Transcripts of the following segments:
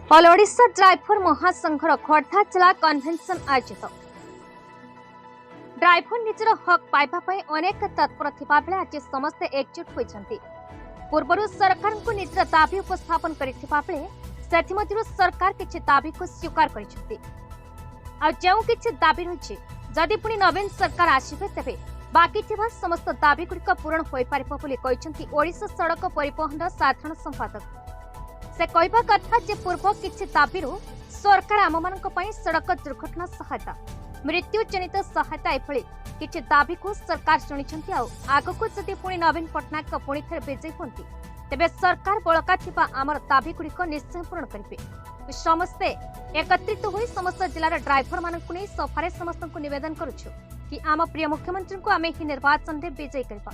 All Odisha driver महासंघर Khordha जिला convention आयोजित। Driver निजर हक पाइबा अनेक तत्पर थिबा बेले आज समस्ते एकजुट होइछन्ति। पूर्वरु सरकार को निजर दाबी उपस्थापन करिथिबा बेले सेथिमध्यरु सरकार किछि दाबी को स्वीकार करिछन्ति। आ जेउ किछि दाबी रहिछि जदि पुनी नवीन सरकार आसिबे तेबे बाकी थिबा समस्त दाबी गुड़िक पूरण होई पारिबो बोली कहिछन्ति ओडिशा सड़क परिवहन साधारण संपादक। से कहवा कथा जे पूर्व किछि दाबीरु सरकार आम मानक पई सड़क दुर्घटना सहायता मृत्यु जनित सहायता एभली किछि दाबी को सरकार शुणिछन्ति। आगको जदि पुणी नवीन पटनायक पुणी थे विजयी होती तेबे सरकार बलका थिबा आमर दाबी गुड़िक निश्चय पूरण करिवे। समस्ते एकत्रित होई समस्त जिलार ड्राइवर मानकु नै सफारे समस्तଙ୍କୁ निवेदन करूछु कि आम प्रिय मुख्यमंत्री को आमे ही निर्वाचन रे विजयी करबा।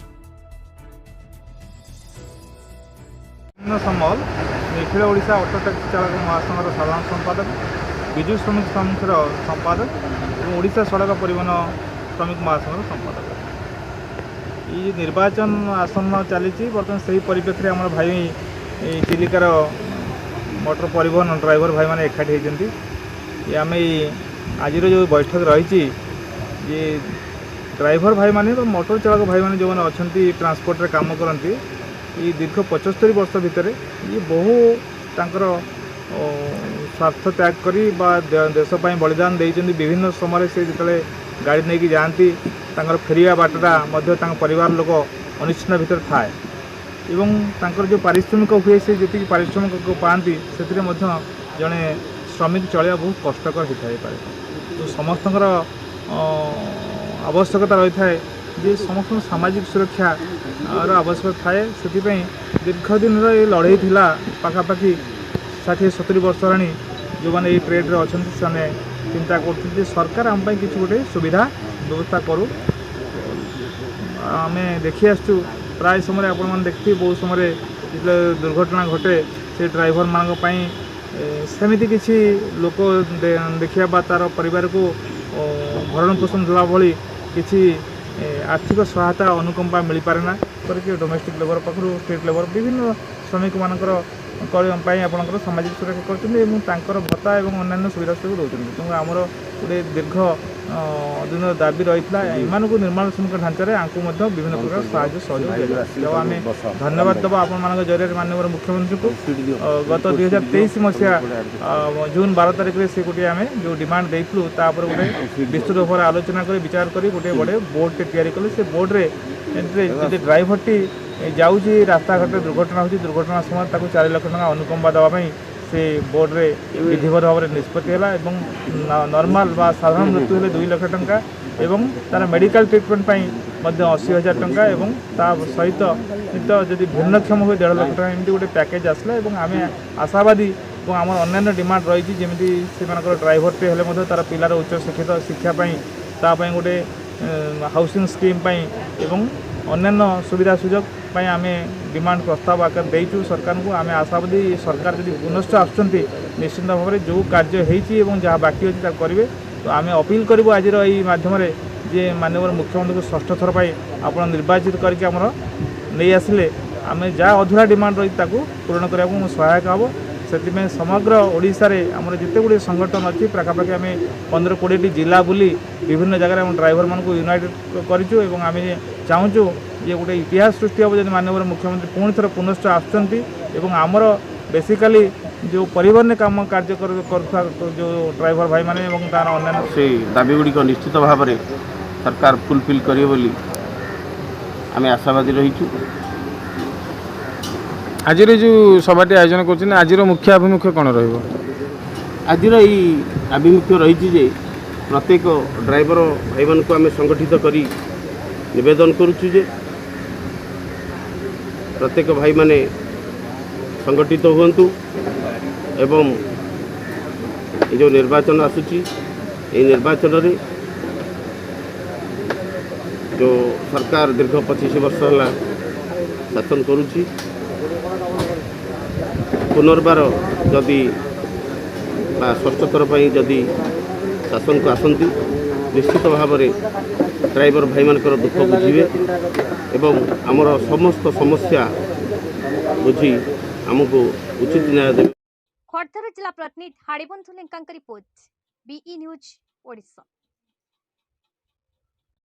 समल निखिल ओडिशा ऑटो टैक्सी चालक महासंघर साधारण संपादक, विजु श्रमिक संघर संपादक और ओडिशा सड़क परिवहन श्रमिक महासंघर संपादक। ये निर्वाचन आसन्न चली बर्तमान से परिप्रेक्षी आम भाई चिलिकार मोटर परिवहन ड्राइवर भाई मैंने एकाठी होती। आम आज जो बैठक रही ड्राइवर भाई मैंने मोटर चालक भाई मैंने जो मैंने अच्छा ट्रांसपोर्ट काम करती ये दीर्घ 75 वर्ष भितर ये बहु तांकर स्वार्थ त्याग करी बा देशपाई बलिदान देइचंदी। विभिन्न समय से जिते गाड़ी नहीं जाती फेरिया बाटटा परिवार लोक अनिश्चित भितर थाए एवं तांकर जो पारिश्रमिक हुए से जी पारिश्रमिक पाती से जड़े श्रमिक चलिया बहुत कष्टकर होता है। तो समस्त आवश्यकता रही है जे समस्त सामाजिक सुरक्षा आवश्यकता थाए। से दीर्घ दिन ये लड़ाई थिला पाखापाखि 60-70 वर्ष होनी जो मैंने ये ट्रेड रे अच्छा से चिंता कर सरकार आम किसी गोटे सुविधा व्यवस्था करूँ। आम देखी आसु प्राय समय आपण मैंने देखते बहुत समय जो दुर्घटना घटे से ड्राइवर मान सेमती किसी लोक देखा तार परिवार को भरण पोषण देवा भली किसी आर्थिक सहायता अनुकंपा मिल पारे ना करके डोमेस्टिक लेबर पाखु स्टेट लेबर विभिन्न श्रमिक मानकर आपंकर सामाजिक सुरक्षा कर भत्ता और अन्य सुविधा सब दौरान। तेणु आमर गोटे दीर्घ दिन दाबी रही है को निर्माण श्रमिक ढांचार आंकु विभिन्न प्रकार साहाय्य सहयोग आम धन्यवाद देव आपण जरिए माननीय मुख्यमंत्री को। गत 2023 मसीहा जून 12 तारिख में से गोटे आम जो डिमांड देलु तापर गोटे विस्तृत भाव आलोचना कर विचार कर गोटे बड़े बोर्ड तैयारी कले। से बोर्ड रे ड्राइवर टी जाऊँगी रास्ता घाटे दुर्घटना होती दुर्घटना समय 4 लाख टका अनुकंपा देवाई से बोर्ड रे विधिवत भाव में निष्पत्ति है। नॉर्मल बा साधारण मृत्यु हेले 2 लाख टका एवं तार मेडिकल ट्रिटमेंट 80,000 टका एवं ता सहित जदि भिन्नक्षम हुए 1.5 लाख टका एमती गोटे पैकेज आसला। आम आशावादी और आम अन्य डिमांड रही जमी से ड्राइवर टे हेले तार पिलार उच्च शिक्षित शिक्षापी गोटे हाउसिंग स्कीम एवं अन्य सुविधा सुजोग आम डिमांड प्रस्ताव आकार देचु सरकार को। आम आशावादी सरकार जब पुनश्च आसुँच निश्चित भाव में जो कार्य होती जहाँ बाकी अच्छी करेंगे। तो आम अपील करूँ आज मध्यम जे माननीय मुख्यमंत्री को षष्ठ थर पर आप निर्वाचित करके आमर नहीं आसिले आम जहाँ अधूरा डिमांड रही पूरण करने सहायक हम। से समग्र ओडिशा रे आमर जिते गुड़े संगठन अच्छी पाखापाखि आम 15-20 जिला बुली विभिन्न जगह ड्राइवर मान को यूनाइटेड करूँ। आम चाहूँ ये गोटे इतिहास सृष्टि हम जब माननीय मुख्यमंत्री पुणी थर पुनश्च आमर बेसिकाली जो परिवहन काम कार्य कर जो ड्राइवर भाई माने तार अन्य से दाबी गुड़िक निश्चित भाव में सरकार फुलफिल करिए बोली आम आशावादी रहीचु। आज जो सभाटी आयोजन कर आज मुख्य आभिमुख्य कौन रही आज आभिमुख्य रही जे प्रत्येक ड्राइवर भाई मान को आम संगठित करी निवेदन करुचु जे प्रत्येक भाई माने संगठित हुंतु एवं ये जो निर्वाचन आसुची ये निर्वाचन रे जो सरकार दीर्घ 25 वर्ष है शासन करुची पुनर्बार जदि षष्ठ थर पर जदि शासन को आसती निश्चित भाव में ड्राइवर भाई मानकर दुख बुझे एवं आमर समस्त समस्या बुझी आमको उचित न्याय देवे। ଖୋର୍ଦ୍ଧାର ଜିଲ୍ଲା ପ୍ରତିନିଧି ହାଡ଼ିବନ୍ଧୁ ଲେଙ୍କାଙ୍କ ରିପୋର୍ଟ BE ନ୍ୟୁଜ୍ ଓଡ଼ିଶା।